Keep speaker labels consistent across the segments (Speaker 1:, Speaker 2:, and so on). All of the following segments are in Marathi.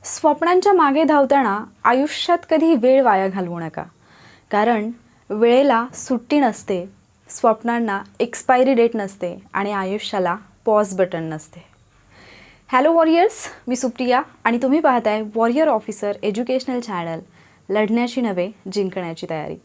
Speaker 1: स्वप्नांच्या मागे धावताना आयुष्यात कधी वेळ वाया घालवू नका. कारण वेळेला सुट्टी नसते, स्वप्नांना एक्सपायरी डेट नसते आणि आयुष्याला पॉज बटन नसते. हॅलो वॉरियर्स, मी सुप्रिया आणि तुम्ही पाहताय वॉरियर ऑफिसर एज्युकेशनल चॅनल. लढण्याची नव्हे, जिंकण्याची तयारी.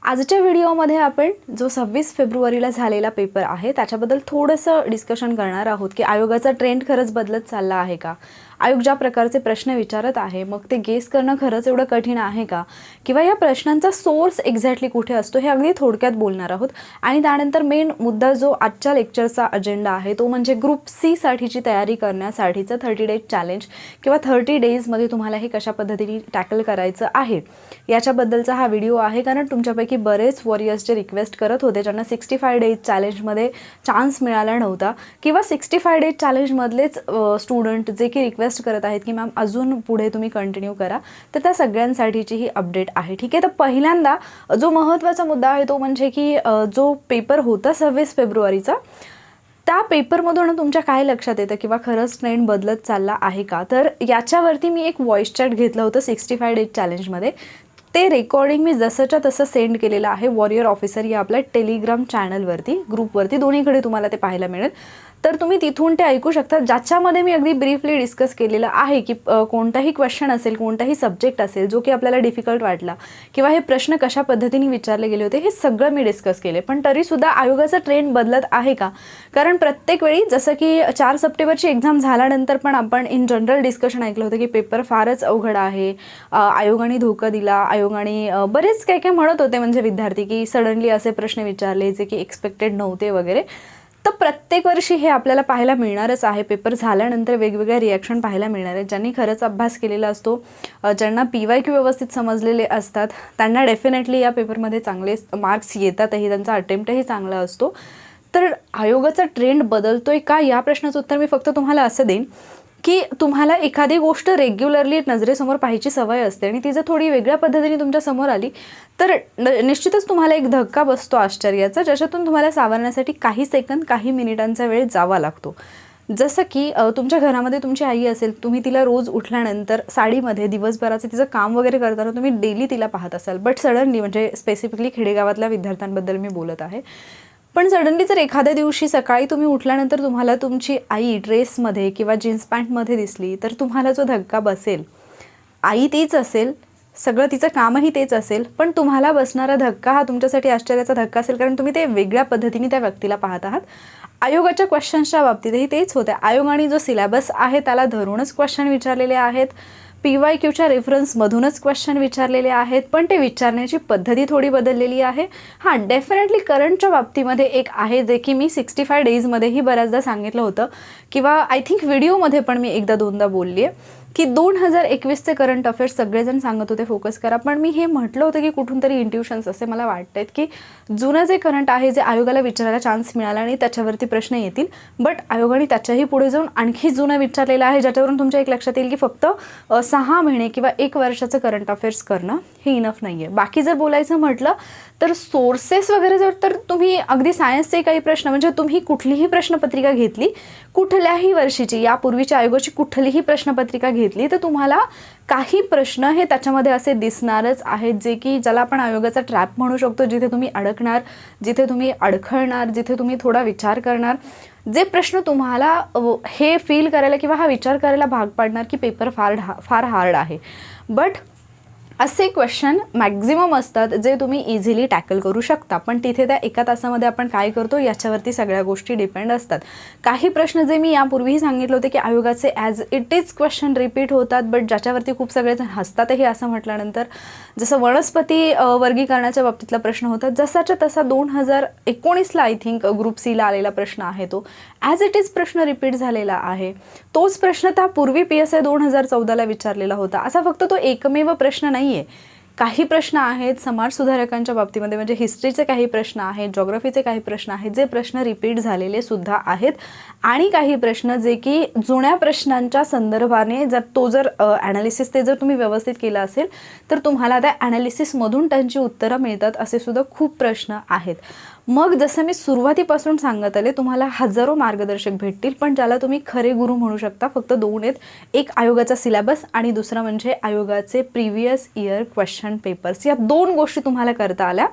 Speaker 1: आजच्या व्हिडिओमध्ये आपण जो 26 फेब्रुवारीला झालेला पेपर आहे त्याच्याबद्दल थोडंसं डिस्कशन करणार आहोत की आयोगाचा ट्रेंड खरंच बदलत चालला आहे का, आयोग ज्या प्रकारचे प्रश्न विचारत आहे मग ते गेस करणं खरंच एवढं कठीण आहे का, किंवा या प्रश्नांचा सोर्स एक्झॅक्टली कुठे असतो हे अगदी थोडक्यात बोलणार आहोत. आणि त्यानंतर मेन मुद्दा जो आजच्या लेक्चरचा अजेंडा आहे तो म्हणजे ग्रुप सी साठीची तयारी करण्यासाठीचं 30 डेज चॅलेंज किंवा 30 डेजमध्ये तुम्हाला हे कशा पद्धतीने टॅकल करायचं आहे याच्याबद्दलचा हा व्हिडिओ आहे. कारण तुमच्यापैकी बरेच वॉरियर्सचे रिक्वेस्ट करत होते ज्यांना 65 डेज चॅलेंजमध्ये चान्स मिळाला नव्हता किंवा 65 डेज चॅलेंजमधलेच स्टुडंट जे की रिक्वेस्ट करत आहेत की मॅम अजून पुढे तुम्ही कंटिन्यू करा, तर त्या सगळ्यांसाठीची ही अपडेट आहे. ठीक आहे, तर पहिल्यांदा जो महत्त्वाचा मुद्दा आहे तो म्हणजे की जो पेपर होता 26 फेब्रुवारीचा त्या पेपरमधून तुमच्या काय लक्षात येतं किंवा खरंच ट्रेंड बदलत चालला आहे का, तर याच्यावरती मी एक व्हॉइस चॅट घेतलं होतं 65 डेज चॅलेंजमध्ये. ते रेकॉर्डिंग मी जसंच्या तसं सेंड केलेलं आहे वॉरियर ऑफिसर या आपल्या टेलिग्राम चॅनलवरती, ग्रुपवरती, दोन्हीकडे तुम्हाला ते पाहायला मिळेल. तर तुम्ही तिथून ते ऐकू शकता, ज्याच्यामध्ये मी अगदी ब्रीफली डिस्कस केलेलं आहे की कोणताही क्वेश्चन असेल, कोणताही सब्जेक्ट असेल जो की आपल्याला डिफिकल्ट वाटला किंवा हे प्रश्न कशा पद्धतीने विचारले गेले होते हे सगळं मी डिस्कस केले. पण तरीसुद्धा आयोगाचा ट्रेंड बदलत आहे का, कारण प्रत्येक वेळी जसं की 4 सप्टेंबरची एक्झाम झाल्यानंतर पण आपण इन जनरल डिस्कशन ऐकलं होतं की पेपर फारच अवघड आहे, आयोगाने धोका दिला, आयोगाने बरेच काही काही म्हणत होते म्हणजे विद्यार्थी की सडनली असे प्रश्न विचारले जे की एक्सपेक्टेड नव्हते वगैरे. तर प्रत्येक वर्षी हे आपल्याला पाहायला मिळणारच आहे. पेपर झाल्यानंतर वेगवेगळ्या रिॲक्शन पाहायला मिळणार आहेत. ज्यांनी खरंच अभ्यास केलेला असतो, ज्यांना PYQ व्यवस्थित समजलेले असतात त्यांना डेफिनेटली या पेपरमध्ये चांगले मार्क्स येतातही, त्यांचा अटेम्प्टही चांगला असतो. तर आयोगाचा ट्रेंड बदलतोय का या प्रश्नाचं उत्तर मी फक्त तुम्हाला असं देईन की तुम्हाला एखादी गोष्ट रेग्युलरली नजरेसमोर पाहायची सवय असते आणि ती जर थोडी वेगळ्या पद्धतीने तुमच्या समोर आली तर निश्चितच तुम्हाला एक धक्का बसतो आश्चर्याचा, ज्याच्यातून तुम्हाला सावरण्यासाठी काही सेकंद, काही मिनिटांचा वेळ जावा लागतो. जसं की तुमच्या घरामध्ये तुमची आई असेल, तुम्ही तिला रोज उठल्यानंतर साडीमध्ये दिवसभराचं तिचं काम वगैरे करताना तुम्ही डेली तिला पाहत असाल, बट सडनली म्हणजे स्पेसिफिकली खेडेगावातल्या विद्यार्थ्यांबद्दल मी बोलत आहे, पण सडनली जर एखाद्या दिवशी सकाळी तुम्ही उठल्यानंतर तुम्हाला तुमची आई ड्रेसमध्ये किंवा जीन्स पॅन्टमध्ये दिसली तर तुम्हाला जो धक्का बसेल, आई तीच असेल, सगळं तिचं कामही तेच असेल, पण तुम्हाला बसणारा धक्का हा तुमच्यासाठी आश्चर्याचा धक्का असेल, कारण तुम्ही ते वेगळ्या पद्धतीने त्या व्यक्तीला पाहत आहात. आयोगाच्या क्वेश्चन्सच्या बाबतीतही तेच होते. आयोगाने जो सिलेबस आहे त्याला धरूनच क्वेश्चन विचारलेले आहेत, PYQच्या रेफरन्समधूनच क्वेश्चन विचारलेले आहेत, पण ते विचारण्याची पद्धती थोडी बदललेली आहे. हां, डेफिनेटली करंटच्या बाबतीमध्ये एक आहे जे की मी 65 डेजमध्येही बऱ्याचदा सांगितलं होतं किंवा आय थिंक व्हिडिओमध्ये पण मी एकदा दोनदा बोलली आहे की 2021चे करंट अफेअर्स सगळेजण सांगत होते फोकस करा, पण मी हे म्हटलं होतं की कुठून तरी इंट्युशन्स असे मला वाटत आहेत की जुनं जे करंट आहे, जे आयोगाला विचारायला चान्स मिळाला आणि त्याच्यावरती प्रश्न येतील, बट आयोगाने त्याच्याही पुढे जाऊन आणखी जुनं विचारलेलं आहे, ज्याच्यावरून तुमच्या एक लक्षात येईल की फक्त 6 महिने किंवा 1 वर्षाचं करंट अफेअर्स करणं हे इनफ नाही आहे. बाकी जर बोलायचं म्हटलं तर सोर्सेस वगैरे जर तर तुम्ही अगदी सायन्सचे काही प्रश्न म्हणजे तुम्ही कुठलीही प्रश्नपत्रिका घेतली, कुठल्याही वर्षीची, यापूर्वीच्या आयोगाची कुठलीही प्रश्नपत्रिका घेतली तर तुम्हाला काही प्रश्न हे त्याच्यामध्ये असे दिसणारच आहेत जे की ज्याला आपण आयोगाचा ट्रॅप म्हणू शकतो, जिथे तुम्ही अडकणार, जिथे तुम्ही अडखळणार, जिथे तुम्ही थोडा विचार करणार, जे प्रश्न तुम्हाला हे फील करायला किंवा हा विचार करायला भाग पाडणार की पेपर फार हार्ड आहे. बट असे क्वेश्चन मॅक्झिमम असतात जे तुम्ही इझिली टॅकल करू शकता, पण तिथे त्या 1 तासामध्ये आपण काय करतो याच्यावरती सगळ्या गोष्टी डिपेंड असतात. काही प्रश्न जे मी यापूर्वीही सांगितलं होते की आयोगाचे as it is question repeat होतात, बट ज्याच्यावरती खूप सगळेजण हसतातही असं म्हटल्यानंतर, जसं वनस्पती वर्गीकरणाच्या बाबतीतला प्रश्न होता जसाच्या तसा 2019ला आय थिंक ग्रुप सीला आलेला प्रश्न आहे, तो ॲज इट इज प्रश्न रिपीट झालेला आहे. तोच प्रश्न त्यापूर्वी PSI 2014ला विचारलेला होता. असा फक्त तो एकमेव प्रश्न नाही आहे काही प्रश्न आहेत समाजसुधारकांच्या बाबतीमध्ये, म्हणजे हिस्ट्रीचे काही प्रश्न आहेत, जॉग्रफीचे काही प्रश्न आहेत जे प्रश्न रिपीट झालेले सुद्धा आहेत, आणि काही प्रश्न जे की जुन्या प्रश्नांच्या संदर्भाने जर ॲनालिसिस ते जर तुम्ही व्यवस्थित केलं असेल तर तुम्हाला त्या ॲनालिसिसमधून त्यांची उत्तरं मिळतात असे सुद्धा खूप प्रश्न आहेत. मग जसं मी सुरुवातीपासून सांगत आले, तुम्हाला हजारो मार्गदर्शक भेटतील, पण ज्याला तुम्ही खरे गुरु म्हणू शकता फक्त 2 आहेत. एक आयोगाचा सिलेबस आणि दुसरा म्हणजे आयोगाचे प्रिव्हियस इयर क्वेश्चन पेपर्स. या 2 गोष्टी तुम्हाला करता आल्या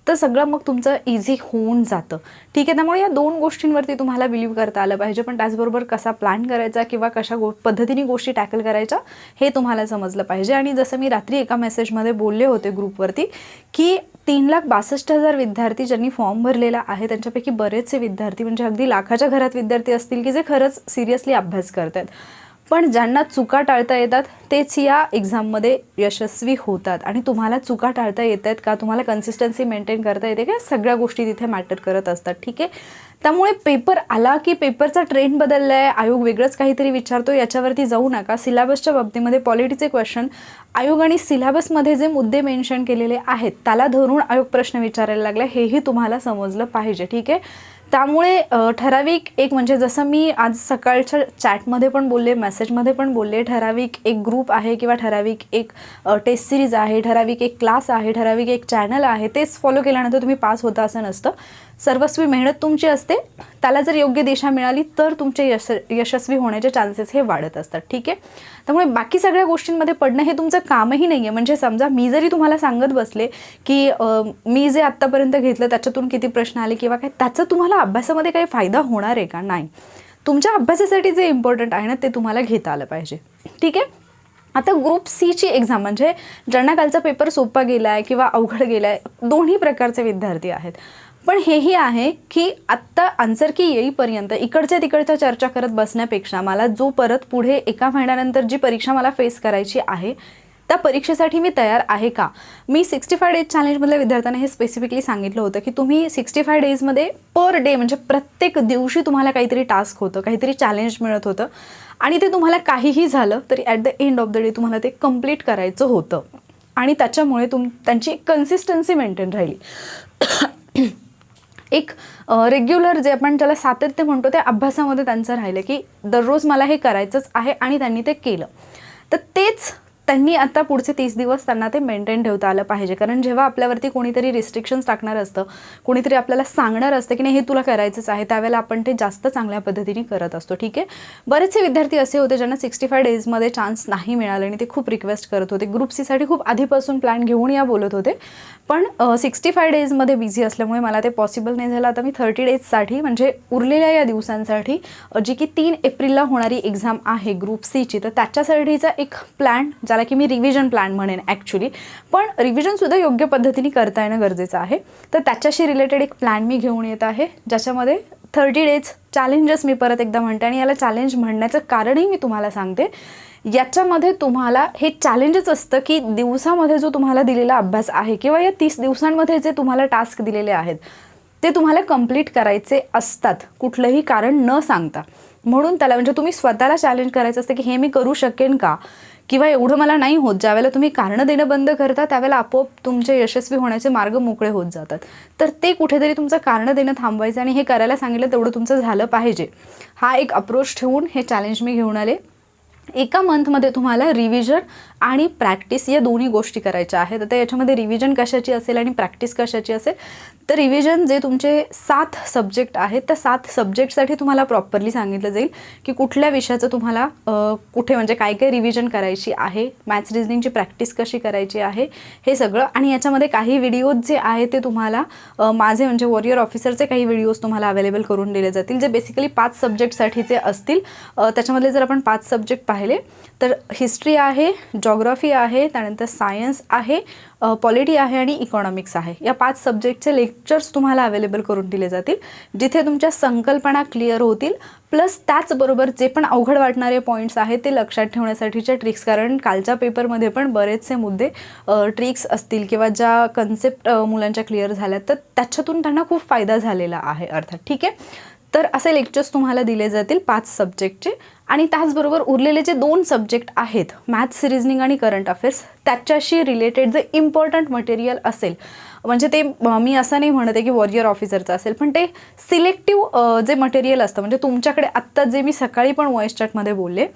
Speaker 1: तर सगळं मग तुमचं इझी होऊन जातं. ठीक आहे, त्यामुळे या 2 गोष्टींवरती तुम्हाला बिलीव्ह करता आलं पाहिजे. पण त्याचबरोबर कसा प्लॅन करायचा किंवा कशा पद्धतीने गोष्टी टॅकल करायच्या हे तुम्हाला समजलं पाहिजे. आणि जसं मी रात्री एका मेसेजमध्ये बोलले होते ग्रुपवरती की 3,62,000 विद्यार्थी ज्यांनी फॉर्म भरलेला आहे त्यांच्यापैकी बरेचसे विद्यार्थी म्हणजे अगदी लाखाच्या घरात विद्यार्थी असतील की जे खरंच सिरियसली अभ्यास करत आहेत, पण ज्यांना चुका टाळता येतात तेच या एक्झाममध्ये यशस्वी होतात. आणि तुम्हाला चुका टाळता येत आहेत का, तुम्हाला कन्सिस्टन्सी मेंटेन करता येते का, सगळ्या गोष्टी तिथे मॅटर करत असतात. ठीक आहे, त्यामुळे पेपर आला की पेपरचा ट्रेंड बदलला आहे, आयोग वेगळंच काहीतरी विचारतो याच्यावरती जाऊ नका. सिलेबसच्या बाबतीमध्ये पॉलिटीचे क्वेश्चन आयोग आणि सिलेबसमध्ये जे मुद्दे मेन्शन केलेले आहेत त्याला धरून आयोग प्रश्न विचारायला लागला हेही तुम्हाला समजलं पाहिजे. ठीक आहे, त्यामुळे ठराविक एक म्हणजे जसं मी आज सकाळच्या चॅटमध्ये पण बोलले, मेसेजमध्ये पण बोलले, ठराविक एक ग्रुप आहे किंवा ठराविक एक टेस्ट सिरीज आहे, ठराविक एक क्लास आहे, ठराविक एक चॅनल आहे, तेच फॉलो केल्यानंतर तुम्ही पास होता असं नसतं. सर्वस्वी मेहनत तुमची असते, त्याला जर योग्य दिशा मिळाली तर तुमचे यशस्वी होण्याचे चान्सेस हे वाढत असतात. ठीक आहे, त्यामुळे बाकी सगळ्या गोष्टींमध्ये पडणं हे तुमचं कामही नाही आहे. म्हणजे समजा मी जरी तुम्हाला सांगत बसले की मी जे आत्तापर्यंत घेतलं त्याच्यातून किती प्रश्न आले किंवा काय, त्याचा तुम्हाला अभ्यासामध्ये काही फायदा होणार आहे का, नाही. तुमच्या अभ्यासासाठी जे इम्पॉर्टंट आहे ना ते तुम्हाला घेता आलं पाहिजे. ठीक आहे, आता ग्रुप सीची एक्झाम म्हणजे ज्यांना कालचा पेपर सोपा गेला आहे किंवा अवघड गेला आहे, दोन्ही प्रकारचे विद्यार्थी आहेत. पण हेही आहे की आत्ता आन्सर की येईपर्यंत इकडच्या तिकडच्या चर्चा करत बसण्यापेक्षा मला जो परत पुढे 1 महिन्यानंतर जी परीक्षा मला फेस करायची आहे त्या परीक्षेसाठी मी तयार आहे का. मी 65 डेज चॅलेंजमधल्या विद्यार्थ्यांना हे स्पेसिफिकली सांगितलं होतं की तुम्ही 65 डेजमध्ये पर डे म्हणजे प्रत्येक दिवशी तुम्हाला काहीतरी टास्क होतं, काहीतरी चॅलेंज मिळत होतं आणि ते तुम्हाला काहीही झालं तरी at the end of the day तुम्हाला ते कंप्लीट करायचं होतं आणि त्याच्यामुळे त्यांची कन्सिस्टन्सी मेंटेन राहिली. एक रेग्युलर जे आपण त्याला सातत्य म्हणतो त्या अभ्यासामध्ये त्यांचं राहिलं की दररोज मला हे करायचंच आहे आणि त्यांनी ते केलं. तर तेच त्यांनी आता पुढचे 30 दिवस त्यांना ते मेंटेन ठेवता आलं पाहिजे. कारण जेव्हा आपल्यावरती कोणीतरी रिस्ट्रिक्शन्स टाकणार असतं, कोणीतरी आपल्याला सांगणार असतं की नाही हे तुला करायचंच आहे, त्यावेळेला आपण ते जास्त चांगल्या पद्धतीने करत असतो. ठीक आहे, बरेचसे विद्यार्थी असे होते ज्यांना 65 डेजमध्ये चान्स नाही मिळाले आणि ते खूप रिक्वेस्ट करत होते. ग्रुप सीसाठी खूप आधीपासून प्लॅन घेऊन या बोलत होते, पण 65 डेजमध्ये बिझी असल्यामुळे मला ते पॉसिबल नाही झालं. आता मी 30 डेजसाठी म्हणजे उरलेल्या या दिवसांसाठी जी की 3 एप्रिलला होणारी एक्झाम आहे ग्रुप सीची, तर त्याच्यासाठीचा एक प्लॅन ज्याला की मी रिव्हिजन प्लॅन म्हणेन ॲक्च्युली, पण रिव्हिजनसुद्धा योग्य पद्धतीने करता येणं गरजेचं आहे. तर त्याच्याशी रिलेटेड एक प्लॅन मी घेऊन येत आहे ज्याच्यामध्ये 30 डेज चॅलेंजेस मी परत एकदा म्हणते आणि याला चॅलेंज म्हणण्याचं कारणही मी तुम्हाला सांगते. याच्यामध्ये तुम्हाला हे चॅलेंजच असतं की दिवसामध्ये जो तुम्हाला दिलेला अभ्यास आहे किंवा या 30 दिवसांमध्ये जे तुम्हाला टास्क दिलेले आहेत ते तुम्हाला कंप्लीट करायचे असतात कुठलंही कारण न सांगता. म्हणून त्याला म्हणजे तुम्ही स्वतःला चॅलेंज करायचं असतं की हे मी करू शकेन का किंवा एवढं मला नाही होत. ज्यावेळेला तुम्ही कारणं देणं बंद करता त्यावेळेला आपोआप तुमचे यशस्वी होण्याचे मार्ग मोकळे होत जातात. तर ते कुठेतरी तुमचं कारणं देणं थांबवायचं आणि हे करायला सांगितलं तेवढं तुमचं झालं पाहिजे, हा एक अप्रोच ठेवून हे चॅलेंज मी घेऊन आले. एका मंथमध्ये तुम्हाला रिव्हिजन आणि प्रॅक्टिस या दोन्ही गोष्टी करायच्या आहेत. आता याच्यामध्ये रिव्हिजन कशाची असेल आणि प्रॅक्टिस कशाची असेल, तर रिव्हिजन जे तुमचे 7 सब्जेक्ट आहेत त्या 7 सब्जेक्टसाठी तुम्हाला प्रॉपरली सांगितलं जाईल की कुठल्या विषयाचं तुम्हाला कुठे म्हणजे काय काय रिव्हिजन करायची आहे, मॅथ्स रिझनिंगची प्रॅक्टिस कशी करायची आहे हे सगळं. आणि याच्यामध्ये काही व्हिडिओज जे आहे ते तुम्हाला माझे म्हणजे वॉरियर ऑफिसरचे काही व्हिडिओज तुम्हाला अवेलेबल करून दिले जातील जे बेसिकली 5 सब्जेक्टसाठीचे असतील. त्याच्यामधले जर आपण 5 सब्जेक्ट पाहिले तर हिस्ट्री आहे, जॉग्रफी आहे, त्यानंतर सायन्स आहे, पॉलिटी आहे आणि इकॉनॉमिक्स आहे. या 5 सब्जेक्टचे लेक्चर्स तुम्हाला अवेलेबल करून दिले जातील जिथे तुमच्या संकल्पना क्लिअर होतील, प्लस त्याचबरोबर जे पण अवघड वाटणारे पॉईंट्स आहेत ते लक्षात ठेवण्यासाठीच्या ट्रिक्स. कारण कालच्या पेपरमध्ये पण बरेचसे मुद्दे ट्रिक्स असतील किंवा ज्या कन्सेप्ट मुलांच्या क्लिअर झाल्या तर त्याच्यातून त्यांना खूप फायदा झालेला आहे अर्थात. ठीक आहे, तर असे लेक्चर्स तुम्हाला दिले जातील 5 सब्जेक्टचे आणि त्याचबरोबर उरलेले जे 2 सब्जेक्ट आहेत, मॅथ्स, रिझनिंग आणि करंट अफेअर्स, त्याच्याशी रिलेटेड जे इम्पॉर्टंट मटेरियल असेल, म्हणजे ते मी असं नाही म्हणत आहे की वॉरियर ऑफिसरचं असेल, पण ते सिलेक्टिव्ह जे मटेरियल असतं, म्हणजे तुमच्याकडे आत्ता जे मी सकाळी पण व्हॉइस चॅटमध्ये बोलले,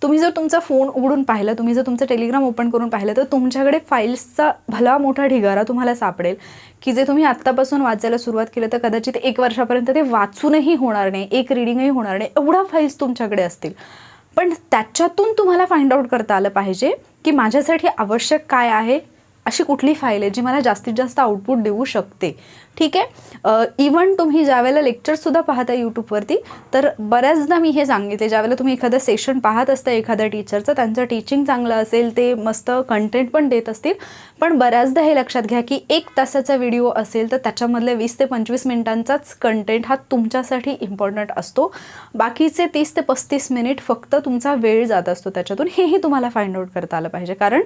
Speaker 1: तुम्ही जर तुमचा फोन उघडून पाहिलं, तुम्ही जर तुमचं टेलिग्राम ओपन करून पाहिलं, तर तुमच्याकडे फाईल्सचा भला मोठा ढिगारा तुम्हाला सापडेल की जे तुम्ही आत्तापासून वाचायला सुरुवात केलं तर कदाचित 1 वर्षापर्यंत ते वाचूनही होणार नाही, एक रीडिंगही होणार नाही, एवढ्या फाईल्स तुमच्याकडे असतील. पण त्याच्यातून तुम्हाला फाइंड आउट करता आलं पाहिजे की माझ्यासाठी आवश्यक काय आहे, अशी कुठली फाईल आहे जी मला जास्तीत जास्त आउटपुट देऊ शकते. ठीक आहे. इव्हन तुम्ही ज्यावेळेला लेक्चरसुद्धा पाहता यूट्यूबवरती, तर बऱ्याचदा मी हे सांगितले, ज्यावेळेला तुम्ही एखादं सेशन पाहत असता एखाद्या टीचरचं, त्यांचं टीचिंग चांगलं असेल, ते मस्त कंटेंट पण देत असतील, पण बऱ्याचदा हे लक्षात घ्या की 1 तासाचा व्हिडिओ असेल तर त्याच्यामधले 20 ते 25 मिनिटांचाच कंटेंट हा तुमच्यासाठी इम्पॉर्टंट असतो. बाकीचे 30 ते 35 मिनिट फक्त तुमचा वेळ जात असतो त्याच्यातून. हेही तुम्हाला फाइंड आउट करता आलं पाहिजे, कारण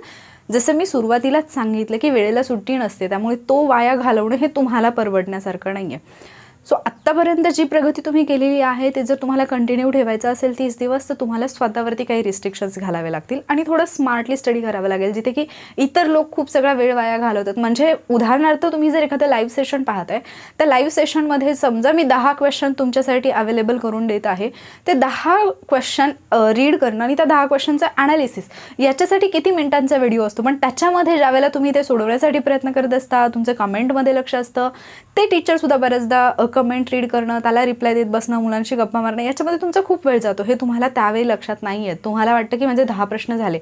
Speaker 1: जसं मी सुरुवातीलाच सांगितलं की वेळेला सुट्टी नसते, त्यामुळे तो वाया घालवणं हे तुम्हाला परवडण्यासारखं नाही आहे. सो आत्तापर्यंत जी प्रगती तुम्ही केलेली आहे ते जर तुम्हाला कंटिन्यू ठेवायचं असेल 30 दिवस, तर तुम्हाला स्वतःवरती काही रिस्ट्रिक्शन्स घालावे लागतील आणि थोडं स्मार्टली स्टडी करावं लागेल, जिथे की इतर लोक खूप सगळा वेळ वाया घालवतात. म्हणजे उदाहरणार्थ तुम्ही जर एखादं लाईव्ह सेशन पाहताय, त्या लाईव्ह सेशनमध्ये समजा मी 10 क्वेश्चन तुमच्यासाठी अवेलेबल करून देत आहे, ते 10 क्वेश्चन रीड करणं आणि त्या 10 क्वेश्चनचं ॲनालिसिस याच्यासाठी किती मिनिटांचा व्हिडिओ असतो, पण त्याच्यामध्ये ज्यावेळेला तुम्ही ते सोडवण्यासाठी प्रयत्न करत असता, तुमचं कमेंटमध्ये लक्ष असतं, ते टीचरसुद्धा बऱ्याचदा कमेंट रीड करणं, त्याला रिप्लाय देत बसणं, मुलांशी गप्पा मारणं, याच्यामध्ये तुमचा खूप वेळ जातो. हे तुम्हाला त्यावेळी लक्षात नाही आहे. तुम्हाला वाटतं की म्हणजे 10 प्रश्न झाले,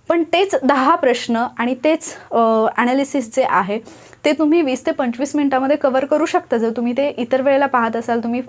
Speaker 1: पण तेच 10 प्रश्न आणि तेच ॲनालिसिस जे आहे ते तुम्ही 20 ते 25 मिनिटामध्ये कव्हर करू शकता जर तुम्ही ते इतर वेळेला पाहत असाल, तुम्ही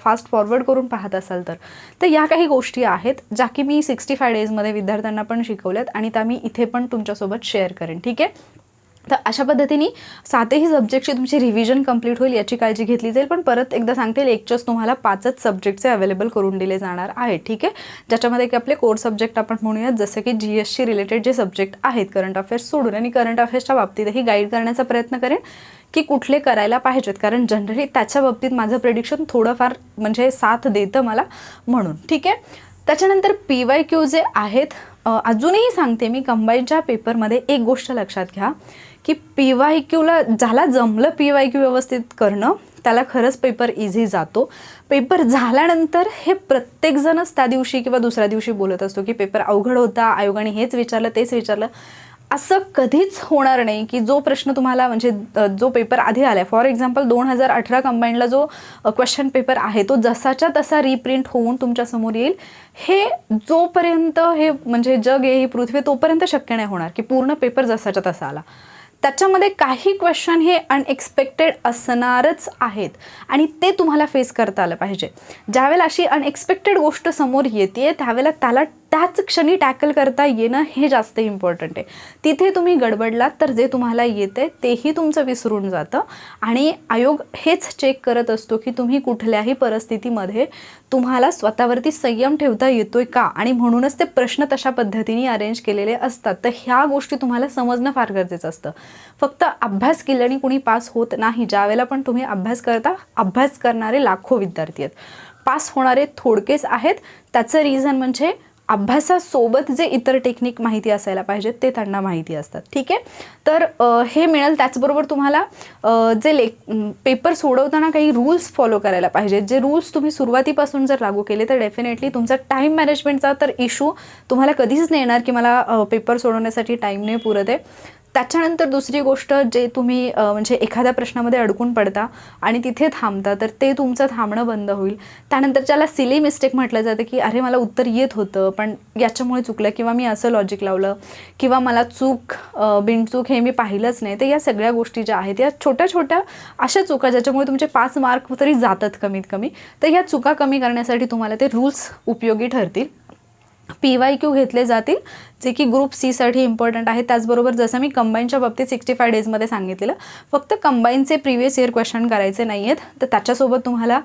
Speaker 1: फास्ट फॉरवर्ड करून पाहत असाल तर. तर या काही गोष्टी आहेत ज्या की मी 65 डेजमध्ये विद्यार्थ्यांना पण शिकवल्यात आणि त्या मी इथे पण तुमच्यासोबत शेअर करेन. ठीक आहे. तर अशा पद्धतीने 7ही सब्जेक्टची तुमची रिव्हिजन कंप्लीट होईल याची काळजी घेतली जाईल. पण परत एकदा सांगते, लेक्चर्स तुम्हाला 5च सब्जेक्टचे अवेलेबल करून दिले जाणार आहेत. ठीक आहे. ज्याच्यामध्ये की आपले कोर सब्जेक्ट आपण म्हणूयात, जसं की GSशी रिलेटेड जे सब्जेक्ट आहेत करंट अफेअर्स सोडून, आणि करंट अफेअर्सच्या बाबतीतही गाईड करण्याचा प्रयत्न करेन की कुठले करायला पाहिजेत, कारण जनरली त्याच्या बाबतीत माझं प्रेडिक्शन थोडंफार म्हणजे साथ देतं मला म्हणून. ठीक आहे. त्याच्यानंतर PYQ जे आहेत, अजूनही सांगते मी, कंबाईनच्या पेपरमध्ये एक गोष्ट लक्षात घ्या की PYQला ज्याला जमलं PYQ व्यवस्थित करणं त्याला खरंच पेपर इझी जातो. पेपर झाल्यानंतर हे प्रत्येकजणच त्या दिवशी किंवा दुसऱ्या दिवशी बोलत असतो की पेपर अवघड होता, आयोगाने हेच विचारलं तेच विचारलं. असं कधीच होणार नाही की जो प्रश्न तुम्हाला म्हणजे जो पेपर आधी आला आहे, फॉर एक्झाम्पल 2018 कंबाईनला जो क्वेश्चन पेपर आहे तो जसाच्या तसा रिप्रिंट होऊन तुमच्यासमोर येईल, हे जोपर्यंत हे म्हणजे जग आहे, ही पृथ्वी, तोपर्यंत शक्य नाही होणार की पूर्ण पेपर जसाच्या तसा आला. त्याच्यामध्ये काही क्वेश्चन हे अनएक्सपेक्टेड असणारच आहेत आणि ते तुम्हाला फेस करता आलं पाहिजे. ज्यावेळेला अशी अनएक्सपेक्टेड गोष्ट समोर येते त्यावेळेला त्याला त्याच क्षणी टॅकल करता येणं हे जास्त इम्पॉर्टंट आहे. तिथे तुम्ही गडबडलात तर जे तुम्हाला येते तेही तुमचं विसरून जातं आणि आयोग हेच चेक करत असतो की तुम्ही कुठल्याही परिस्थितीमध्ये तुम्हाला स्वतःवरती संयम ठेवता येतोय का, आणि म्हणूनच ते प्रश्न तशा पद्धतीने अरेंज केलेले असतात. तर ह्या गोष्टी तुम्हाला समजणं फार गरजेचं असतं. फक्त अभ्यास केल्याने कुणी पास होत नाही. ज्यावेळेला पण तुम्ही अभ्यास करता, अभ्यास करणारे लाखो विद्यार्थी आहेत, पास होणारे थोडकेच आहेत. त्याचं रिझन म्हणजे अभ्यासासोबत जे इतर टेक्निक माहिती असायला पाहिजेत ते त्यांना माहिती असतात. ठीक आहे. तर हे मिळेल. त्याचबरोबर तुम्हाला जे पेपर सोडवताना काही रूल्स फॉलो करायला पाहिजेत. जे रूल्स तुम्ही सुरुवातीपासून जर लागू केले तर डेफिनेटली तुमचा टाईम मॅनेजमेंटचा तर इश्यू तुम्हाला कधीच नाही येणार की मला पेपर सोडवण्यासाठी टाईम नाही पुरत आहे. त्याच्यानंतर दुसरी गोष्ट, जे तुम्ही म्हणजे एखाद्या प्रश्नामध्ये अडकून पडता आणि तिथे थांबता, तर ते तुमचं थांबणं बंद होईल. त्यानंतर ज्याला सिली मिस्टेक म्हटलं जातं की अरे मला उत्तर येत होतं पण याच्यामुळे चुकलं, किंवा मी असं लॉजिक लावलं, किंवा मला बिनचूक हे मी पाहिलंच नाही. तर या सगळ्या गोष्टी ज्या आहेत या छोट्या छोट्या अशा चुका ज्याच्यामुळे तुमचे 5 मार्क तरी जातात कमीत कमी. तर ह्या चुका कमी करण्यासाठी तुम्हाला ते रूल्स उपयोगी ठरतील. PYQ घेतले जातील, जे की ग्रुप सीसाठी इम्पॉर्टंट आहे. त्याचबरोबर जसं मी कंबाईनच्या बाबतीत 65 डेजमध्ये सांगितलेलं, फक्त कंबाईनचे प्रिव्हियस इयर क्वेश्चन करायचे नाही आहेत. तर त्याच्यासोबत तुम्हाला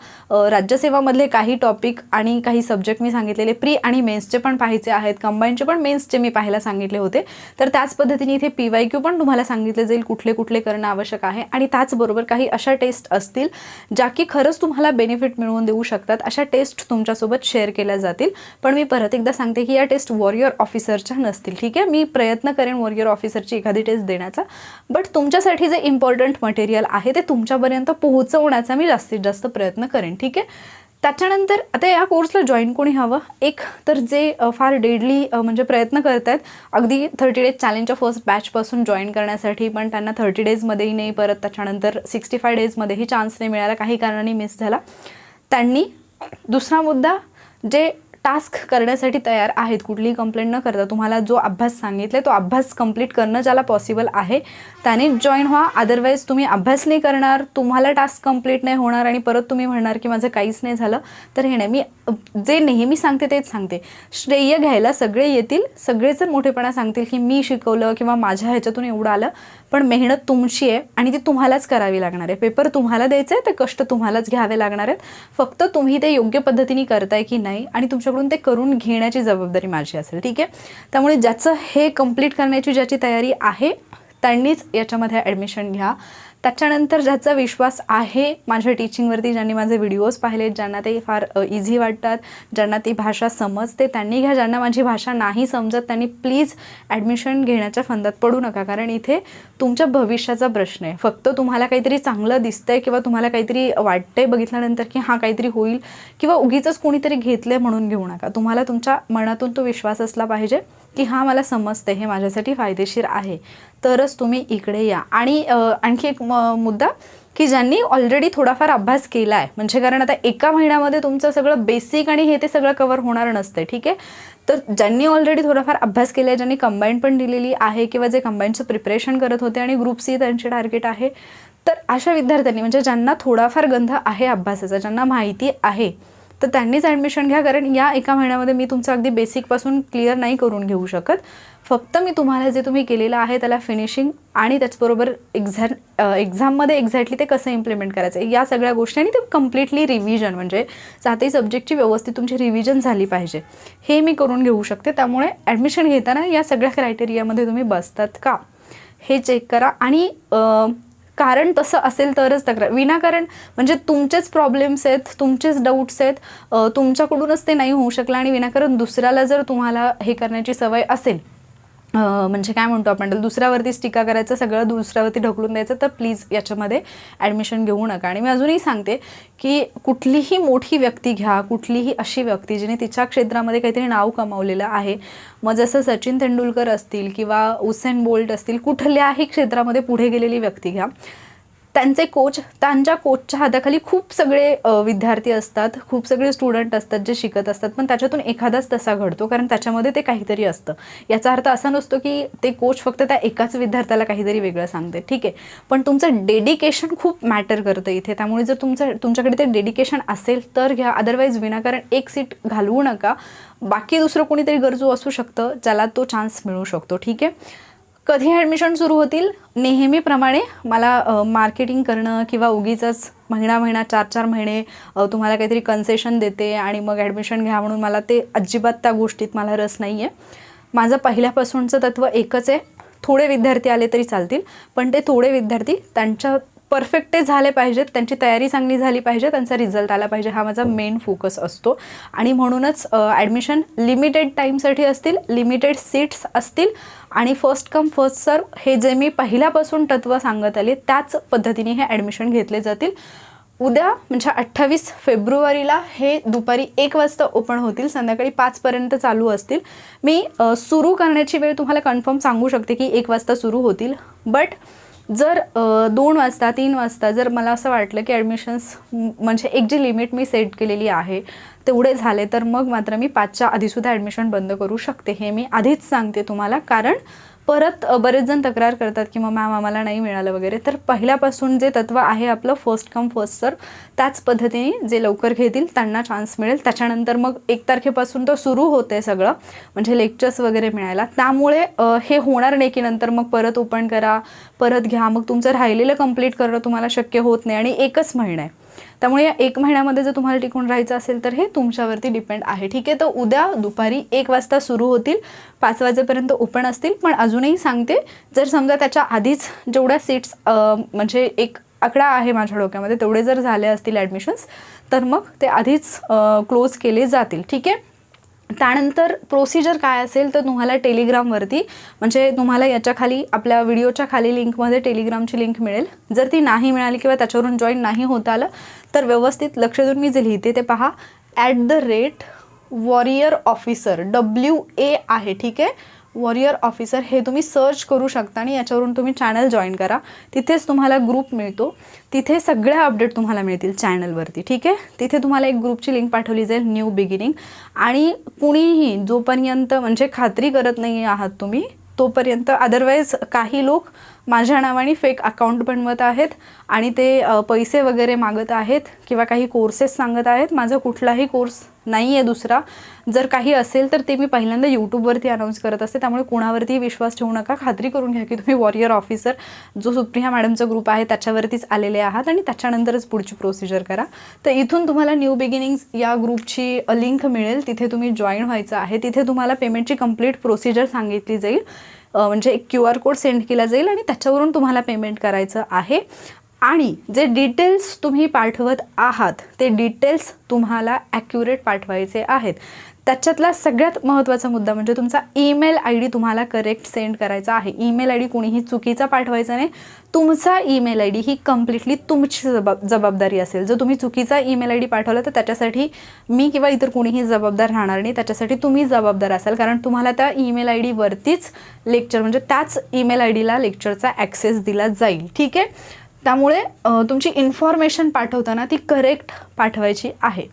Speaker 1: राज्यसेवामधले काही टॉपिक आणि काही सब्जेक्ट मी सांगितलेले प्री आणि मेन्सचे पण पाहायचे आहेत. कंबाईनचे पण मेन्सचे मी पाहायला सांगितले होते. तर त्याच पद्धतीने इथे PYQ पण तुम्हाला सांगितले जाईल कुठले कुठले करणं आवश्यक आहे. आणि त्याचबरोबर काही अशा टेस्ट असतील ज्या की खरंच तुम्हाला बेनिफिट मिळवून देऊ शकतात. अशा टेस्ट तुमच्यासोबत शेअर केल्या जातील. पण मी परत एकदा सांगते की या टेस्ट वॉरियर ऑफिसरच्या नसतील. ठीक आहे, मी प्रयत्न करेन वॉरियर ऑफिसरची एखादी टेस्ट देण्याचा, बट तुमच्यासाठी जे इम्पॉर्टंट मटेरियल आहे ते तुमच्यापर्यंत पोहोचवण्याचा मी जास्तीत जास्त प्रयत्न करेन. ठीक आहे. त्याच्यानंतर आता या कोर्सला जॉईन कोणी हवं, एक तर जे फार डेडली म्हणजे प्रयत्न करत आहेत अगदी 30 डेज चॅलेंजच्या फर्स्ट बॅचपासून जॉईन करण्यासाठी, पण त्यांना 30 डेजमध्येही नाही, परत त्याच्यानंतर 65 डेजमध्येही चान्स नाही मिळाला, काही कारणाने मिस झाला, त्यांनी. दुसरा मुद्दा, जे टास्क करण्यासाठी तयार आहेत, कुठलीही कंप्लेंट न करता तुम्हाला जो अभ्यास सांगितला तो अभ्यास कंप्लीट करणं ज्याला पॉसिबल आहे त्याने जॉईन व्हा. अदरवाईज तुम्ही अभ्यास नाही करणार, तुम्हाला टास्क कंप्लीट नाही होणार आणि परत तुम्ही म्हणणार की माझं काहीच नाही झालं, तर हे नाही. मी जे नेहमी सांगते तेच सांगते, श्रेय घ्यायला सगळे येतील, सगळेच मोठेपणा सांगतील की मी शिकवलं किंवा माझ्या ह्याच्यातून एवढं आलं, पण मेहनत तुमची आहे आणि ती तुम्हालाच करावी लागणार आहे. पेपर तुम्हाला द्यायचं आहे, ते कष्ट तुम्हालाच घ्यावे लागणार आहेत. फक्त तुम्ही ते योग्य पद्धतीने करताय की नाही आणि तुमच्याकडून ते करून घेण्याची जबाबदारी माझी असेल. ठीक आहे. त्यामुळे ज्याचं हे कंप्लीट करण्याची ज्याची तयारी आहे त्यांनीच याच्यामध्ये ॲडमिशन घ्या. त्याच्यानंतर ज्याचा विश्वास आहे माझ्या टीचिंगवरती, ज्यांनी माझे व्हिडिओज पाहिलेत, ज्यांना ते फार इझी वाटतात, ज्यांना ती भाषा समजते त्यांनी घ्या. ज्यांना माझी भाषा नाही समजत त्यांनी प्लीज ॲडमिशन घेण्याच्या फंदात पडू नका, कारण इथे तुमच्या भविष्याचा प्रश्न आहे. फक्त तुम्हाला काहीतरी चांगलं दिसतंय किंवा तुम्हाला काहीतरी वाटतंय बघितल्यानंतर की हां काहीतरी होईल किंवा उगीचच कोणीतरी घेतलंय म्हणून घेऊ नका. तुम्हाला तुमच्या मनातून तो विश्वास असला पाहिजे की हां मला समजते, हे माझ्यासाठी फायदेशीर आहे, तरच तुम्ही इकडे या. आणि आणखी एक मुद्दा की ज्यांनी ऑलरेडी थोडाफार अभ्यास केला आहे, म्हणजे कारण आता एका महिन्यामध्ये तुमचं सगळं बेसिक आणि हे ते सगळं कवर होणार नसते. ठीक आहे. तर ज्यांनी ऑलरेडी थोडाफार अभ्यास केला आहे, ज्यांनी कंबाईन पण दिलेली आहे किंवा जे कंबाईनचं प्रिपरेशन करत होते आणि ग्रुप सी त्यांचे टार्गेट आहे, तर अशा विद्यार्थ्यांनी म्हणजे ज्यांना थोडाफार गंध आहे अभ्यासाचा, ज्यांना माहिती आहे, तर त्यांनीच ॲडमिशन घ्या. कारण या एका महिन्यामध्ये मी तुमचं अगदी बेसिकपासून क्लिअर नाही करून घेऊ शकत. फक्त मी तुम्हाला जे तुम्ही केलेलं आहे त्याला फिनिशिंग आणि त्याचबरोबर एक्झाममध्ये एक्झॅक्टली ते कसं इम्प्लिमेंट करायचं या सगळ्या गोष्टी आणि ते कम्प्लिटली रिव्हिजन, म्हणजे सातही सब्जेक्टची व्यवस्थित तुमची रिव्हिजन झाली पाहिजे, हे मी करून घेऊ शकते. त्यामुळे ॲडमिशन घेताना या सगळ्या क्रायटेरियामध्ये तुम्ही बसतात का हे चेक करा. आणि कारण तसं असेल तरच तक्रार, विनाकारण म्हणजे तुमचेच प्रॉब्लेम्स आहेत, तुमचेच डाऊट्स आहेत, तुमच्याकडूनच ते नाही होऊ शकलं आणि विनाकारण दुसऱ्याला जर तुम्हाला हे करण्याची सवय असेल, म्हणजे काय म्हणतो आपण दुसऱ्यावरतीच टीका करायचं, सगळं दुसऱ्यावरती ढकलून द्यायचं, तर प्लीज याच्यामध्ये ॲडमिशन घेऊ नका. आणि मी अजूनही सांगते की कुठलीही मोठी व्यक्ती घ्या, कुठलीही अशी व्यक्ती जिने तिच्या क्षेत्रामध्ये काहीतरी नाव कमावलेलं आहे, मग जसं सचिन तेंडुलकर असतील किंवा उसेन बोल्ट असतील, कुठल्याही क्षेत्रामध्ये पुढे गेलेली व्यक्ती घ्या. त्यांचे कोच, त्यांच्या कोचच्या हाताखाली खूप सगळे विद्यार्थी असतात, खूप सगळे स्टुडंट असतात जे शिकत असतात, पण त्याच्यातून एखादाच तसा घडतो, कारण त्याच्यामध्ये ते काहीतरी असतं. याचा अर्थ असा नसतो की ते कोच फक्त त्या एकाच विद्यार्थ्याला काहीतरी वेगळं सांगते. ठीक आहे, पण तुमचं डेडिकेशन खूप मॅटर करतं इथे. त्यामुळे जर तुमच्याकडे ते डेडिकेशन असेल तर घ्या, अदरवाईज विनाकारण एक सीट घालवू नका. बाकी दुसरं कोणीतरी गरजू असू शकतं ज्याला तो चान्स मिळू शकतो. ठीक आहे. कधी ॲडमिशन सुरू होतील, नेहमीप्रमाणे मला मार्केटिंग करणं किंवा उगीचच महिना 4 महिने तुम्हाला काहीतरी कन्सेशन देते आणि मग ॲडमिशन घ्या म्हणून, मला ते अजिबात त्या गोष्टीत मला रस नाही आहे. माझं पहिल्यापासूनचं तत्त्व एकच आहे, थोडे विद्यार्थी आले तरी चालतील, पण ते थोडे विद्यार्थी त्यांच्या परफेक्ट ते झाले पाहिजेत, त्यांची तयारी चांगली झाली पाहिजे, त्यांचा रिझल्ट आला पाहिजे, हा माझा मेन फोकस असतो. आणि म्हणूनच ॲडमिशन लिमिटेड टाईमसाठी असतील, लिमिटेड सीट्स असतील आणि फर्स्ट कम फर्स्ट सर्व, हे जे मी पहिल्यापासून तत्त्व सांगत आले त्याच पद्धतीने हे ॲडमिशन घेतले जातील. उद्या म्हणजे 28 फेब्रुवारीला हे दुपारी 1 वाजता ओपन होतील, संध्याकाळी 5 पर्यंत चालू असतील. मी सुरू करण्याची वेळ तुम्हाला कन्फर्म सांगू शकते की 1 वाजता सुरू होतील, बट जर 2 वाजता 3 वाजता जर मला असं वाटलं की ॲडमिशन्स म्हणजे एक जी लिमिट मी सेट केलेली आहे तेवढे झाले, तर मग मात्र मी 5च्या आधीसुद्धा ॲडमिशन बंद करू शकते. हे मी आधीच सांगते तुम्हाला, कारण परत बरेच जण तक्रार करतात की मग मॅम आम्हाला नाही मिळालं वगैरे. तर पहिल्यापासून जे तत्त्व आहे आपलं फर्स्ट कम फर्स्ट सर्व, त्याच पद्धतीने जे लवकर घेतील त्यांना चान्स मिळेल. त्याच्यानंतर मग 1 तारखेपासून तर सुरू होते सगळं, म्हणजे लेक्चर्स वगैरे मिळायला. त्यामुळे हे होणार नाही की नंतर मग परत ओपन करा, परत घ्या, मग तुमचं राहिलेलं कंप्लीट करणं तुम्हाला शक्य होत नाही आणि 1च महिना आहे. त्यामुळे या 1 महिन्यामध्ये जर तुम्हाला टिकून राहायचं असेल तर हे तुमच्यावरती डिपेंड आहे. ठीक आहे, तर उद्या दुपारी 1 वाजता सुरू होतील, 5 वाजेपर्यंत ओपन असतील. पण अजूनही सांगते, जर समजा त्याच्या आधीच जेवढ्या सीट्स म्हणजे एक आकडा आहे माझ्या डोक्यामध्ये, तेवढे जर झाले असतील ॲडमिशन्स, तर मग ते आधीच क्लोज केले जातील. ठीक आहे. त्यानंतर प्रोसिजर काय असेल तर तुम्हाला टेलिग्रामवरती, म्हणजे तुम्हाला याच्या खाली आपल्या व्हिडिओच्या खाली लिंकमध्ये टेलिग्रामची लिंक मिळेल. जर ती नाही मिळाली किंवा त्याच्यावरून जॉईन नाही होता आलं तर व्यवस्थित लक्ष देऊन मी जे लिहिते ते पहा. @warrior officer WA आहे. ठीक आहे, वॉरियर ऑफिसर हे तुम्ही सर्च करू शकता आणि याच्यावरून तुम्ही चॅनल जॉईन करा. तिथेच तुम्हाला ग्रुप मिळतो, तिथे सगळ्या अपडेट तुम्हाला मिळतील चॅनलवरती. ठीक आहे, तिथे तुम्हाला एक ग्रुपची लिंक पाठवली जाईल, न्यू बिगिनिंग. आणि कुणीही जोपर्यंत म्हणजे खात्री करत नाही आहात तुम्ही तोपर्यंत, अदरवाईज काही लोक माझ्या नावाने फेक अकाउंट बनवत आहेत आणि ते पैसे वगैरे मागत आहेत किंवा काही कोर्सेस सांगत आहेत. माझा कुठलाही कोर्स नाही आहे दुसरा. जर काही असेल तर ते मी पहिल्यांदा यूट्यूबवरती अनाऊन्स करत असते, त्यामुळे कोणावरती विश्वास ठेवू नका. खात्री करून घ्या की तुम्ही वॉरियर ऑफिसर जो सुप्रिया मॅडमचा ग्रुप आहे त्याच्यावरतीच आलेले आहात आणि त्याच्यानंतरच पुढची प्रोसिजर करा. तर इथून तुम्हाला न्यू बिगिनिंग्स या ग्रुपची लिंक मिळेल, तिथे तुम्ही जॉईन व्हायचं आहे. तिथे तुम्हाला पेमेंटची कंप्लीट प्रोसिजर सांगितली जाईल, म्हणजे एक QR कोड सेंड केला जाईल आणि त्याच्यावरून तुम्हाला पेमेंट करायचं आहे. आणि जे डिटेल्स तुम्ही पाठवत आहात ते डिटेल्स तुम्हाला ॲक्युरेट पाठवायचे आहेत. त्याच्यातला सगळ्यात महत्त्वाचा मुद्दा म्हणजे तुमचा ईमेल ID तुम्हाला करेक्ट सेंड करायचा आहे. ईमेल ID कुणीही चुकीचा पाठवायचा नाही. तुमचा ईमेल ID ही कम्प्लिटली तुमची जबाबदारी असेल. जर तुम्ही चुकीचा ईमेल ID पाठवला तर त्याच्यासाठी मी किंवा इतर कुणीही जबाबदार राहणार नाही, त्याच्यासाठी तुम्ही जबाबदार असाल, कारण तुम्हाला त्या ईमेल ID वरतीच लेक्चर म्हणजे त्याच ईमेल IDला लेक्चरचा ॲक्सेस दिला जाईल. ठीक आहे, त्यामुळे तुमची इन्फॉर्मेशन पाठवताना ती करेक्ट पाठवायची आहे.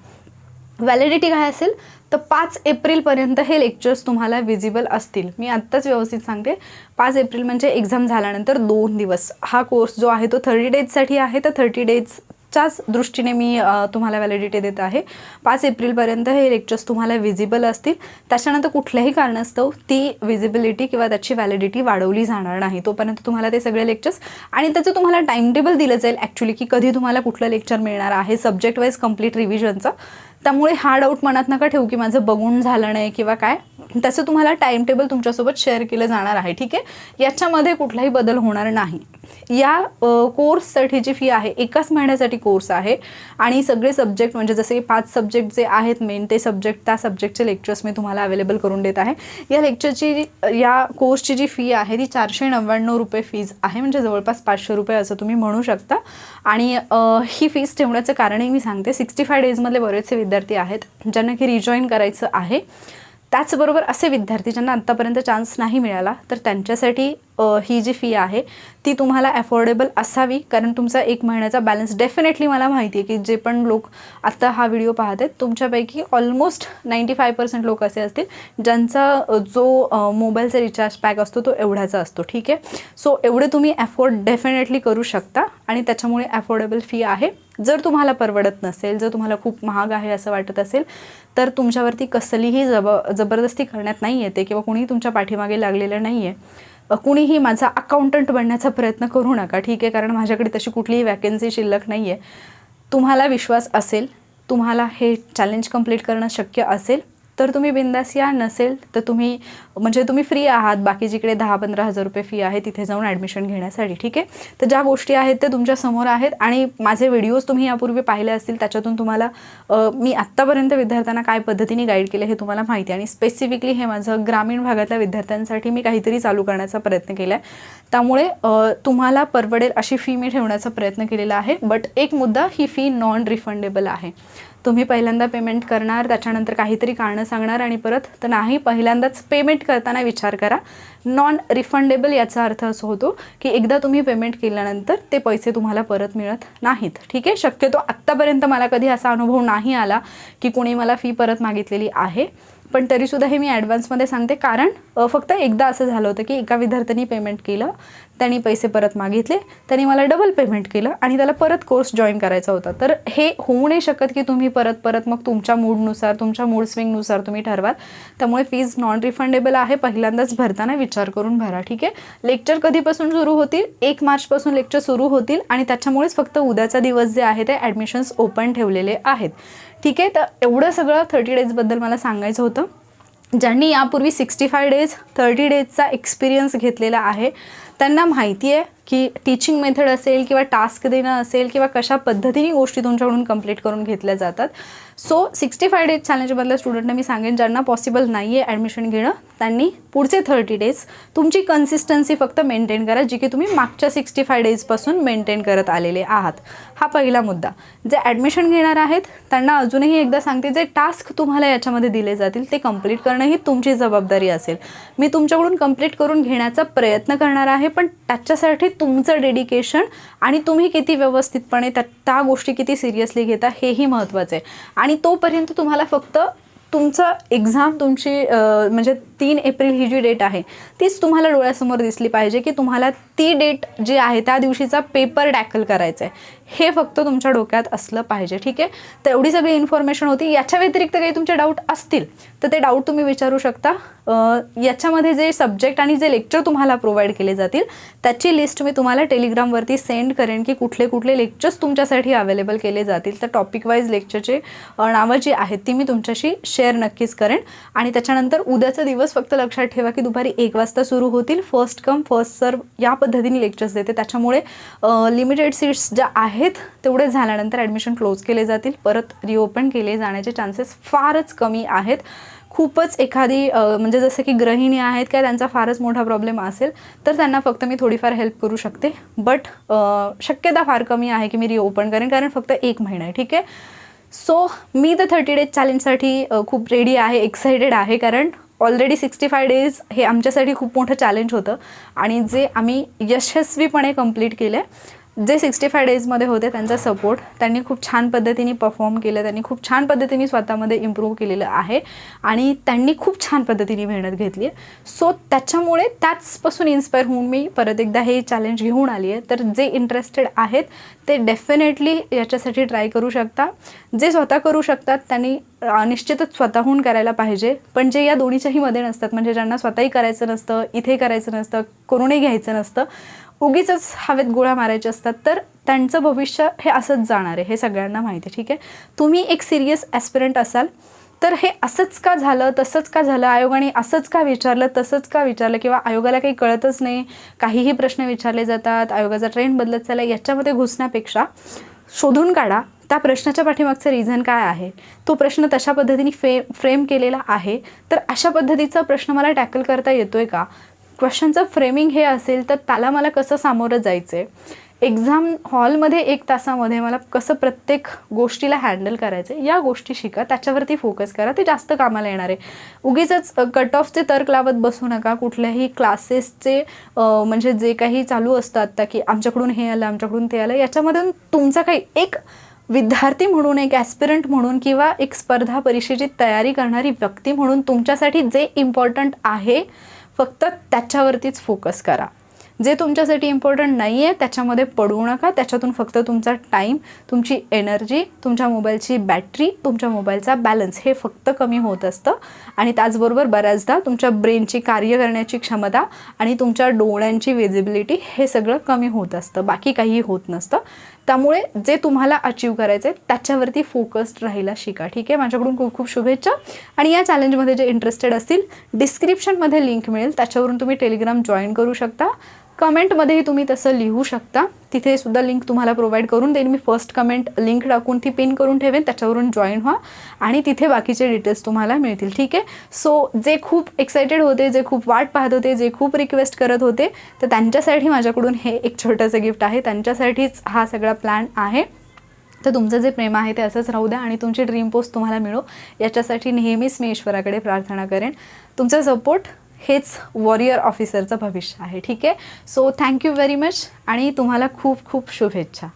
Speaker 1: व्हॅलिडिटी काय असेल तर 5 एप्रिलपर्यंत हे लेक्चर्स तुम्हाला विजिबल असतील. मी आत्ताच व्यवस्थित सांगते, 5 एप्रिल म्हणजे एक्झाम झाल्यानंतर 2 दिवस. हा कोर्स जो आहे तो 30 डेजसाठी आहे, तर 30 डेजच्याच दृष्टीने मी तुम्हाला व्हॅलिडिटी देत आहे. 5 एप्रिलपर्यंत हे लेक्चर्स तुम्हाला विजिबल असतील. त्याच्यानंतर कुठल्याही कारणास्तव ती विजिबिलिटी किंवा त्याची व्हॅलिडिटी वाढवली जाणार नाही. तोपर्यंत तुम्हाला ते सगळे लेक्चर्स आणि त्याचं तुम्हाला टाईम टेबल दिलं जाईल ॲक्च्युली की कधी तुम्हाला कुठलं लेक्चर मिळणार आहे, सब्जेक्ट वाईज कंप्लीट रिव्हिजनचं. त्यामुळे हा डाऊट मनात नका ठेवू की माझं बघून झालं नाही किंवा काय, त्याचं तुम्हाला टाईम टेबल तुमच्यासोबत शेअर केलं जाणार आहे. ठीक आहे, याच्यामध्ये कुठलाही बदल होणार नाही. या कोर्ससाठीची फी आहे, 1च महिन्यासाठी कोर्स आहे आणि सगळे सब्जेक्ट म्हणजे जसे 5 सब्जेक्ट जे आहेत मेन ते सब्जेक्ट, त्या सब्जेक्टचे लेक्चर्स मी तुम्हाला अवेलेबल करून देत आहे. या लेक्चरची या कोर्सची जी फी आहे ती 499 रुपये फीज आहे, म्हणजे जवळपास 500 रुपये असं तुम्ही म्हणू शकता. आणि ही फीज ठेवण्याचं कारणही मी सांगते. 65 डेजमधले बरेचसे विद्यार्थी आहेत ज्यांना की रिजॉईन करायचं आहे. त्याचबरोबर असे विद्यार्थी ज्यांना आत्तापर्यंत चान्स नाही मिळाला तर त्यांच्यासाठी ही जी फी आहे ती तुम्हाला अफोर्डेबल असावी, कारण तुमचा 1 महिन्याचा बॅलन्स डेफिनेटली मला माहिती आहे की जे पण लोक आत्ता हा व्हिडिओ पाहत आहेत तुमच्यापैकी ऑलमोस्ट 95% लोक असे असतील ज्यांचा जो मोबाईलचा रिचार्ज पॅक असतो तो एवढ्याचा असतो. ठीक आहे, सो एवढे तुम्ही अफोर्ड डेफिनेटली करू शकता आणि त्याच्यामुळे अफोर्डेबल फी आहे. जर तुम्हाला परवडत नसेल, जर तुम्हाला खूप महाग आहे असं वाटत असेल तर तुमच्यावरती कसलीही जबरदस्ती करण्यात नाही येते किंवा कुणीही तुमच्या पाठीमागे लागलेलं नाही आहे. कुणीही माझा अकाउंटंट बनण्याचा प्रयत्न करू नका. ठीक आहे, कारण माझ्याकडे तशी कुठलीही वॅकन्सी शिल्लक नाही आहे. तुम्हाला विश्वास असेल, तुम्हाला हे चॅलेंज कंप्लीट करणं शक्य असेल तर तुम्ही बिंदास या, नसेल तर तुम्ही म्हणजे तुम्ही फ्री आहात. बाकी जिकडे 10-15 हजार रुपये फी आहे तिथे जाऊन ॲडमिशन घेण्यासाठी. ठीक आहे, तर ज्या गोष्टी आहेत ते तुमच्या समोर आहेत आणि माझे व्हिडिओज तुम्ही यापूर्वी पाहिले असतील, त्याच्यातून तुम्हाला मी आत्तापर्यंत विद्यार्थ्यांना काय पद्धतीने गाईड केलं हे तुम्हाला माहिती आहे. आणि स्पेसिफिकली हे माझं ग्रामीण भागातल्या विद्यार्थ्यांसाठी मी काहीतरी चालू करण्याचा प्रयत्न केला आहे. त्यामुळे तुम्हाला परवडेल अशी फी मी ठेवण्याचा प्रयत्न केलेला आहे. बट एक मुद्दा, ही फी नॉन रिफंडेबल आहे. तुम्ही पहिल्यांदा पेमेंट करणार, त्याच्यानंतर काहीतरी कारणं सांगणार आणि परत तर नाही, पहिल्यांदाच पेमेंट करताना विचार करा. नॉन रिफंडेबल याचा अर्थ असं होतो की एकदा तुम्ही पेमेंट केल्यानंतर ते पैसे तुम्हाला परत मिळत नाहीत. ठीक आहे, शक्यतो आत्तापर्यंत मला कधी असा अनुभव नाही आला की कोणी मला फी परत मागितलेली आहे. पण तरीसुद्धा हे मी ॲडव्हान्समध्ये सांगते, कारण फक्त एकदा असं झालं होतं की एका विद्यार्थ्यांनी पेमेंट केलं, त्यांनी पैसे परत मागितले, त्यांनी मला डबल पेमेंट केलं आणि त्याला परत कोर्स जॉईन करायचा होता. तर हे होऊ नाही शकत की तुम्ही परत मग तुमच्या मूडनुसार, तुमच्या मूड स्विंगनुसार तुम्ही ठरवाल. त्यामुळे फीज नॉन रिफंडेबल आहे. पहिल्यांदाच भरताना विचार करून भरा. ठीक आहे. लेक्चर कधीपासून सुरू होतील? 1 मार्चपासून लेक्चर सुरू होतील आणि त्याच्यामुळेच फक्त उद्याचा दिवस जे आहे ते ॲडमिशन्स ओपन ठेवलेले आहेत. ठीक आहे. तर एवढं सगळं 30 डेजबद्दल मला सांगायचं होतं. ज्यांनी यापूर्वी 65 डेज 30 डेजचा एक्सपिरियन्स घेतलेला आहे त्यांना माहिती आहे की टीचिंग मेथड असेल किंवा टास्क देणं असेल किंवा कशा पद्धतीने गोष्टी तुमच्याकडून कंप्लीट करून घेतल्या जातात. सो 65 डेज चॅलेंजमधल्या स्टुडंटना मी सांगेन, ज्यांना पॉसिबल नाही आहे ॲडमिशन घेणं, त्यांनी पुढचे 30 डेज तुमची कन्सिस्टन्सी फक्त मेंटेन करा, जी की तुम्ही मागच्या 65 डेजपासून मेंटेन करत आलेले आहात. हा पहिला मुद्दा. जे ॲडमिशन घेणार आहेत त्यांना अजूनही एकदा सांगते, जे टास्क तुम्हाला याच्यामध्ये दिले जातील ते कंप्लीट करणं ही तुमची जबाबदारी असेल. मी तुमच्याकडून कंप्लीट करून घेण्याचा प्रयत्न करणार आहे, पण त्याच्यासाठी तुमचं डेडिकेशन आणि तुम्ही किती व्यवस्थितपणे त्या गोष्टी किती सिरियसली घेता हेही महत्त्वाचं आहे. आणि तोपर्यंत तुम्हाला फक्त तुमचं एक्झाम तुमची म्हणजे 3 एप्रिल ही जी डेट आहे तीच तुम्हाला डोळ्यासमोर दिसली पाहिजे की तुम्हाला ती डेट जी आहे त्या दिवशीचा पेपर टॅकल करायचा आहे, हे फक्त तुमच्या डोक्यात असलं पाहिजे. ठीक आहे. तर एवढी सगळी इन्फॉर्मेशन होती. याच्या व्यतिरिक्त काही तुमचे डाऊट असतील तर ते डाऊट तुम्ही विचारू शकता. याच्यामध्ये जे सब्जेक्ट आणि जे लेक्चर तुम्हाला प्रोव्हाइड केले जातील त्याची लिस्ट मी तुम्हाला टेलिग्रामवरती सेंड करेन की कुठले कुठले लेक्चर्स तुमच्यासाठी अवेलेबल केले जातील. तर टॉपिक वाईज लेक्चरचे नावं जी आहेत ती मी तुमच्याशी शेअर नक्कीच करेन. आणि त्याच्यानंतर उद्याचा दिवस फक्त लक्षात ठेवा की दुपारी 1 वाजता सुरू होतील. फर्स्ट कम फर्स्ट सर्व या पद्धतीने लेक्चर्स देते. त्याच्यामुळे लिमिटेड सीट्स ज्या आहेत तेवढे झाल्यानंतर ॲडमिशन क्लोज केले जातील, परत रिओपन केले जाण्याचे चान्सेस फारच कमी आहेत. खूपच एखादी म्हणजे जसं की गृहिणी आहेत काय, त्यांचा फारच मोठा प्रॉब्लेम असेल तर त्यांना फक्त मी थोडीफार हेल्प करू शकते. बट शक्यता फार कमी आहे की मी रिओपन करेन, कारण फक्त 1 महिना आहे. ठीक आहे. सो मी तर 30 डेज चॅलेंजसाठी खूप रेडी आहे, एक्सायटेड आहे, कारण ऑलरेडी 65 डेज हे आमच्यासाठी खूप मोठं चॅलेंज होतं आणि जे आम्ही यशस्वीपणे कंप्लीट केलं आहे. जे 65 डेजमध्ये होते त्यांचा सपोर्ट, त्यांनी खूप छान पद्धतीने परफॉर्म केलं, त्यांनी खूप छान पद्धतीने स्वतःमध्ये इम्प्रूव्ह केलेलं आहे आणि त्यांनी खूप छान पद्धतीने मेहनत घेतली आहे. सो त्याच्यामुळे त्याचपासून इन्स्पायर होऊन मी परत एकदा हे चॅलेंज घेऊन आली आहे. तर जे इंटरेस्टेड आहेत ते डेफिनेटली याच्यासाठी ट्राय करू शकता. जे स्वतः करू शकतात त्यांनी निश्चितच स्वतःहून करायला पाहिजे, पण जे या दोन्हीच्याही मध्ये नसतात, म्हणजे ज्यांना स्वतःही करायचं नसतं, इथे करायचं नसतं, करूनही घ्यायचं नसतं, उगीचच हवेत गोळ्या मारायच्या असतात, तर त्यांचं भविष्य हे असंच जाणार आहे, हे सगळ्यांना माहिती आहे. ठीक आहे. तुम्ही एक सिरियस ॲस्पिरंट असाल तर हे असंच का झालं, तसंच का झालं, आयोगाने असंच का विचारलं, तसंच का विचारलं, किंवा आयोगाला काही कळतच नाही, काहीही प्रश्न विचारले जातात, आयोगाचा ट्रेंड बदलत चालला, याच्यामध्ये घुसण्यापेक्षा शोधून काढा त्या प्रश्नाच्या पाठीमागचं रिझन काय आहे. तो प्रश्न तशा पद्धतीने फ्रेम केलेला आहे तर अशा पद्धतीचा प्रश्न मला टॅकल करता येतोय का. क्वेश्चनचं फ्रेमिंग हे असेल तर त्याला मला कसं सामोरं जायचं आहे. एक्झाम हॉलमध्ये 1 तासामध्ये मला कसं प्रत्येक गोष्टीला हँडल करायचं आहे, या गोष्टी शिका, त्याच्यावरती फोकस करा, ते जास्त कामाला येणार आहे. उगीचच कट ऑफचे तर्क लावत बसू नका. कुठल्याही क्लासेसचे म्हणजे जे काही चालू असतात त्या की आमच्याकडून हे आलं, आमच्याकडून ते आलं, याच्यामधून तुमचा काही एक विद्यार्थी म्हणून, एक ॲस्पिरंट म्हणून किंवा एक स्पर्धा परीक्षेची तयारी करणारी व्यक्ती म्हणून तुमच्यासाठी जे इम्पॉर्टंट आहे फक्त त्याच्यावरतीच फोकस करा. जे तुमच्यासाठी इम्पॉर्टंट नाही आहे त्याच्यामध्ये पडू नका. त्याच्यातून फक्त तुमचा टाईम, तुमची एनर्जी, तुमच्या मोबाईलची बॅटरी, तुमच्या मोबाईलचा बॅलन्स हे फक्त कमी होत असतं आणि त्याचबरोबर बऱ्याचदा तुमच्या ब्रेनची कार्य करण्याची क्षमता आणि तुमच्या डोळ्यांची विजिबिलिटी हे सगळं कमी होत असतं, बाकी काहीही होत नसतं. त्यामुळे जे तुम्हाला अचीव करायचं आहे त्याच्यावरती फोकस्ड राहायला शिका. ठीक आहे. माझ्याकडून खूप खूप शुभेच्छा. आणि या चॅलेंजमध्ये जे इंटरेस्टेड असतील डिस्क्रिप्शनमध्ये लिंक मिळेल, त्याच्यावरून तुम्ही टेलिग्राम जॉईन करू शकता. कमेंटमध्येही तुम्ही तसं लिहू शकता, तिथे सुद्धा लिंक तुम्हाला प्रोव्हाइड करून देईन मी. फर्स्ट कमेंट लिंक टाकून ती पिन करून ठेवेन, त्याच्यावरून जॉईन व्हा आणि तिथे बाकीचे डिटेल्स तुम्हाला मिळतील. ठीक आहे. सो जे खूप एक्सायटेड होते, जे खूप वाट पाहत होते, जे खूप रिक्वेस्ट करत होते, तर त्यांच्यासाठी माझ्याकडून हे एक छोटंसं गिफ्ट आहे. त्यांच्यासाठीच हा सगळा प्लॅन आहे. तर तुमचं जे प्रेम आहे ते असंच राहू द्या आणि तुमची ड्रीम पोस्ट तुम्हाला मिळो, याच्यासाठी नेहमीच मी ईश्वराकडे प्रार्थना करेन. तुमचा सपोर्ट हेच वॉरियर ऑफिसरचं भविष्य आहे. ठीक आहे. सो थँक्यू व्हेरी मच आणि तुम्हाला खूप खूप शुभेच्छा.